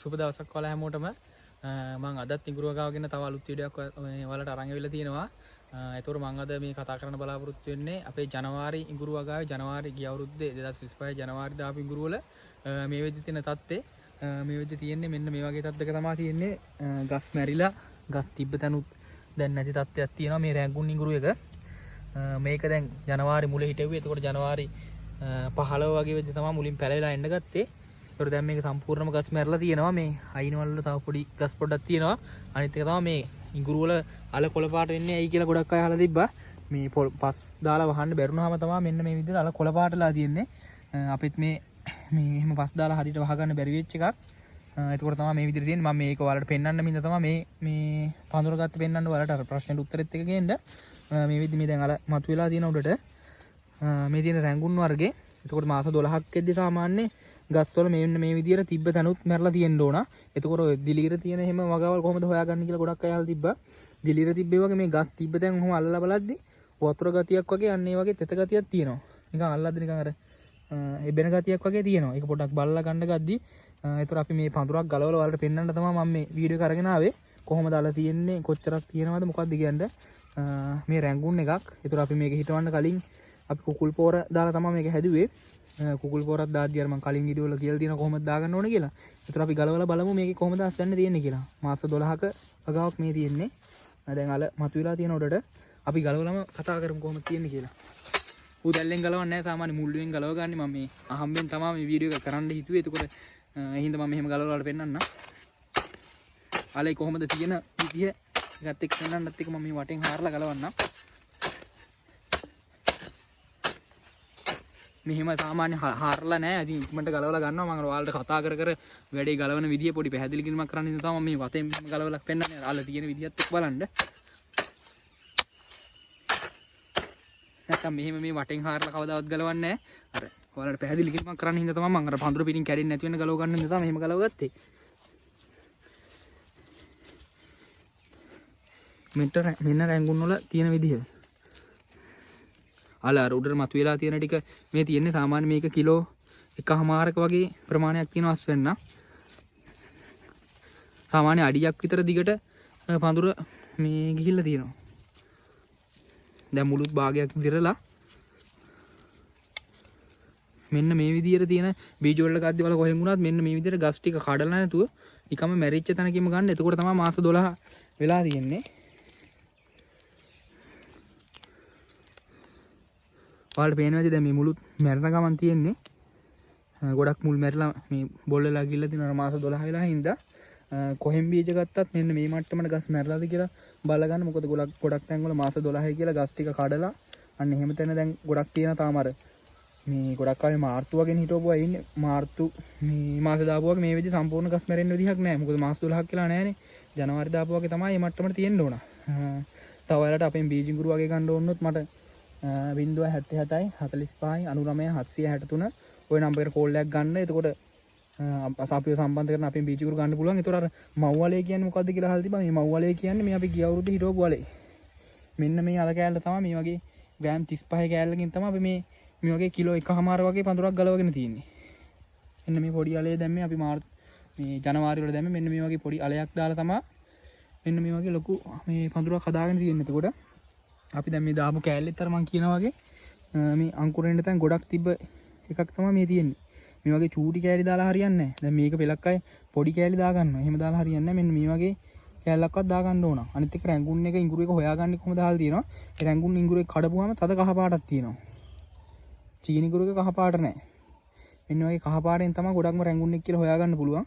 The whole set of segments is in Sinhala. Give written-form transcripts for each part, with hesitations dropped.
සුබ දවසක් ඔයාලා හැමෝටම. මම අදත් ඉඟුරුව ගාවගෙන තව අලුත් වීඩියෝයක් ඔයාලට අරන් ඇවිල්ලා තියෙනවා. ඒතකොට මම අද මේ කතා කරන්න බලාපොරොත්තු වෙන්නේ අපේ ජනවාරි ඉඟුරුව ගාවේ ජනවාරි ගිය අවුරුද්දේ 2025 ජනවාරි දාපු ඉඟුරුව වල මේ වෙද්දි තියෙන තත්ත්වේ මේ වෙද්දි තියෙන්නේ මෙන්න මේ වගේ තත්ත්වයක තමයි තියෙන්නේ. ගස් මැරිලා ගස් තිබ්බ තැනුත් දැන් නැති තත්ත්වයක් තියෙනවා මේ රැඟුන් ඉඟුරුව එක. මේක දැන් ජනවාරි මුල හිටෙව්වේ. ඒතකොට ජනවාරි 15 වගේ වෙද්දි තමයි මුලින් පැලවිලා එන්න ගත්තේ. ඒතකොට දැන් මේක සම්පූර්ණයෙන්ම ගස් මැරලා තියෙනවා. මේ අයින වල තව පොඩි ගස් පොඩක් තියෙනවා. අනිත් එක තමයි මේ ඉඟුරු වල අල කොළ පාට වෙන්නේ ඇයි කියලා ගොඩක් අය අහලා තිබ්බා. මේ පස් දාලා වහන්න බැරුණාම තමයි මෙන්න මේ විදිහට අල කොළ පාටලා තියෙන්නේ. අපිත් මේ එහෙම පස් දාලා හරියට වහගන්න බැරි වෙච්ච එකක්. ඒකෝර තමයි මේ විදිහට තියෙන්නේ. මම මේක ඔයාලට පෙන්වන්න මින්ද තමයි මේ පඳුර ගත්ත පෙන්වන්න ඔයාලට අර ප්‍රශ්නෙට උත්තරෙත් එක ගේන්න. මේ විදිහ මේ දැන් අල මතුවලා තියෙන උඩට මේ තියෙන රැඟුන් වර්ගේ. එතකොට මාස 12ක් එද්දි සාමාන්‍ය ගස්වල මේ විදිහට තිබ්බ තැනුත් මැරලා තියෙන්න ඕන. එතකොට ඔය දිලීර තියෙන එහෙම වගාවල් කොහොමද හොයාගන්නේ කියලා ගොඩක් අය අහලා තිබ්බා. දිලීර තිබ්බේ වගේ මේ ගස් තිබ්බ තැන් කොහොම අල්ලලා බලද්දි වතුර ගතියක් වගේ අන්න ඒ වගේ තෙත ගතියක් තියෙනවා. නිකන් අල්ලද්දි නිකන් අර එබෙන ගතියක් වගේ තියෙනවා. ඒක පොඩ්ඩක් බලලා ගන්න ගද්දි ඒතර අපි මේ පඳුරක් ගලවලා ඔයාලට පෙන්වන්න තමයි මම මේ වීඩියෝ එක අරගෙන ආවේ. කොහොමද අල්ල තියෙන්නේ කොච්චරක් තියෙනවද මොකක්ද කියන්නේ මේ රැඟුන් එකක්. ඒතර අපි මේක හිටවන්න කලින් අපි කුකුල් පෝර දාලා තමයි මේක හැදුවේ. කුකුල් පෝරක් දාද්දි අර මම කලින් වීඩියෝ වල කියලා තියෙනවා කොහොමද දාගන්න ඕනේ කියලා. ඒතර අපි ගලවලා බලමු මේකේ කොහොමද අස්සන්න තියෙන්නේ කියලා. මාස 12ක වගාවක් මේ තියෙන්නේ. දැන් අල මතුවලා තියෙන උඩට අපි ගලවලම කතා කරමු කොහොමද තියෙන්නේ කියලා. ඌ දැල්ලෙන් ගලවන්නේ නැහැ සාමාන්‍ය මුල්ලුවෙන් ගලව ගන්න මම මේ අහම්බෙන් තමයි මේ වීඩියෝ එක කරන්න හිතුවේ. ඒකෝර හින්දා මම මෙහෙම ගලවලා වලට පෙන්නන්න. අලේ කොහොමද තියෙන විදිය එකත් එක්ක පෙන්නන්නත් එක්ක මම මේ වටෙන් හාරලා ගලවන්නම්. මෙහෙම සාමාන්‍ය හාරලා නැහැ. ඉතින් ඉක්මනට ගලවලා ගන්නවා. මම ඔයාලට කතා කර කර වැඩේ ගලවන විදිය පොඩි පැහැදිලි කිරීමක් කරන්න ඉඳන් තමයි මේ වතෙන් ගලවලා පෙන්නන්නේ. අල තියෙන විදියත් එක්ක බලන්න. නැත්තම් මෙහෙම මේ වටෙන් හාරලා කවදාවත් ගලවන්නේ නැහැ. අර ඔයාලට පැහැදිලි කිරීමක් කරන්න හින්දා තමයි මම අර පඳුර පිටින් කැඩෙන්නේ නැති වෙන ගලව ගන්න හින්දා තමයි මෙහෙම ගලව ගත්තේ. මෙන්න රැඟුන් වල තියෙන විදිය. අර උඩට මතුවලා තියෙන ටික මේ තියෙන්නේ සාමාන්‍ය මේක කිලෝ 1.5ක වගේ ප්‍රමාණයක් තියෙනවා අස්වෙන්න. සාමාන්‍ය අඩියක් විතර දිගට පඳුර මේ ගිහිල්ලා තියෙනවා. දැන් මුළුත් භාගයක් දිරලා මෙන්න මේ විදියට තියෙන බීජ වල ගද්දි වල කොහෙන් වුණත් මෙන්න මේ විදියට ගස් ටික කඩලා නැතුව නිකම්ම මැරිච්ච තැනකින්ම ගන්න. එතකොට තමයි මාස 12 වෙලා තියෙන්නේ. ඔයාලට පේනවාද දැන් මේ මුළුත් මැරෙන ගමන් තියෙන්නේ. ගොඩක් මුල් මැරිලා මේ බොල්ලලා ගිල්ල තියෙනවා මාස 12 වෙලා හින්දා. කොහෙන් බීජ ගත්තත් මෙන්න මේ මට්ටමට ගස් මැරලාද කියලා බලගන්න. මොකද ගොඩක් තැන් වල මාස 12යි කියලා ගස් ටික කඩලා අන්න එහෙම තැන දැන් ගොඩක් තියෙන තාම අර මේ ගොඩක් අය මාර්තු වගේ හිටවපු අය ඉන්නේ. මාර්තු මේ මාසේ දාපු වගේ මේ විදිහ සම්පූර්ණ ගස් මැරෙන්න විදිහක් නැහැ. මොකද මාස 12ක් කියලා නැහැනේ. ජනවාරි දාපු වගේ තමයි මේ මට්ටමට තියෙන්න ඕන. තව ඔයාලට අපෙන් බීජිඟුරු වගේ ගන්න ඕනොත් මට 077යි 45යි 99 763 ওই නම්බර් එකට කෝල් එකක් ගන්න. එතකොට අපිව සම්බන්ධ කරන අපේ බීජිඟුරු ගන්න පුළුවන්. ඒතකොට අර මව්වලේ කියන්නේ මොකද්ද කියලා අහලා තිබා. මේ මව්වලේ කියන්නේ මේ අපි ගිය අවුරුද්දේ හිටවපු වලේ. මෙන්න මේ අල කෑල්ල තමයි මේ වගේ ග්‍රෑම් 35 කෑල්ලකින් තමයි අපි මේ වගේ කිලෝ 1.5 වගේ පඳුරක් ගලවගෙන තියෙන්නේ. මෙන්න මේ පොඩි අලේ දැම්මේ අපි මේ ජනවාරි වල දැම්මේ මෙන්න මේ වගේ පොඩි අලයක් දාලා තමයි මෙන්න මේ වගේ ලොකු මේ පඳුරක් හදාගෙන තියෙන්නේ. එතකොට අපි දැන් මේ දාපු කෑල්ලෙත් අර මම කියනා වගේ මේ අංකුරෙන්න තැන් ගොඩක් තිබ්බ එකක් තමයි මේ තියෙන්නේ. මේ වගේ චූටි කෑලි දාලා හරියන්නේ නැහැ. දැන් මේක පෙලක් අය පොඩි කෑලි දා ගන්නවා. එහෙම දාලා හරියන්නේ නැහැ. මෙන්න මේ වගේ කෑල්ලක්වත් දා ගන්න ඕන. අනිත් එක රැඟුන් එක ඉඟුරු එක හොයාගන්නේ කොහොමද අහලා තියෙනවා. ඒ රැඟුන් ඉඟුරු එක කඩපුවාම තද කහ පාටක් තියෙනවා. චීනි ඉඟුරු එක කහ පාට නැහැ. මෙන්න වගේ කහ පාටෙන් තමයි ගොඩක්ම රැඟුන් එක කියලා හොයාගන්න පුළුවන්.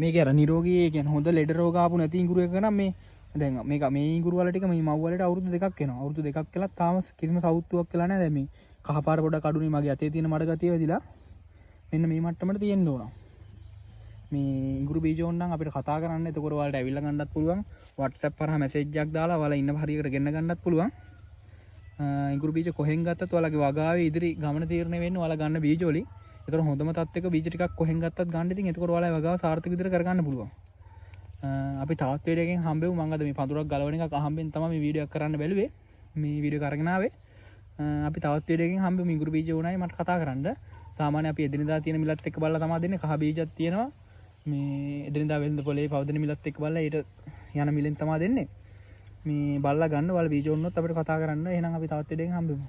මේක අර නිරෝගී කියන්නේ හොඳ ලෙඩ රෝග ආපු නැති ඉඟුරු එක නම් මේ දැන් මේක මේ ඉඟුරු වල ටික මේ මව් වලට අවුරුදු 2ක් වෙනවා. අවුරුදු 2ක් කියලා තාම කිසිම සවුත්තුවක් කියලා නැහැ. දැන් මේ කහපාර පොඩක් අඩුනේ මගේ අතේ තියෙන මඩ ගතිය වෙදිලා. මෙන්න මේ මට්ටමට තියෙන්න ඕන. මේ ඉඟුරු බීජ ඕන නම් අපිට කතා කරන්න. එතකොට ඔයාලට ඇවිල්ලා ගන්නත් පුළුවන්. WhatsApp කරා මැසේජ් එකක් දාලා ඔයාලා ඉන්න හරියකට ගෙන්න ගන්නත් පුළුවන්. ඉඟුරු බීජ කොහෙන් ගත්තත් ඔයාලගේ වගාවේ ඉදිරි ගමන තීරණය වෙන්නේ ඔයාලා ගන්න බීජ වලින්. ඒතකොට හොඳම තත්ත්වයක බීජ ටිකක් කොහෙන් ගත්තත් ගන්න. ඉතින් එතකොට ඔයාලා වගාව සාර්ථක විදිහට කරගන්න පුළුවන්. අපි තවත් වීඩියෝ එකකින් හම්බෙමු. මම අද මේ පඳුරක් ගලවන එකක් අහම්බෙන් තමයි මේ වීඩියෝ එක කරන්න බැලුවේ. මේ වීඩියෝ එක අරගෙන ආවේ. අපි තවත් වීඩියෝ එකකින් හම්බෙමු. ඉඟුරු බීජ උණයි මට කතා කරන්න. සාමාන්‍ය අපි එදිනදා තියෙන මිලත් එක්ක බලලා තමයි දෙන්නේ. කහ බීජයක් තියෙනවා. මේ එදිනදා වෙළඳ පොලේ පවතින මිලත් එක්ක බලලා ඊට යන මිලෙන් තමයි දෙන්නේ. මේ බල්ලා ගන්න වල බීජ ඕනොත් අපිට කතා කරන්න. එහෙනම් අපි තවත් දෙයක් හම්බෙමු.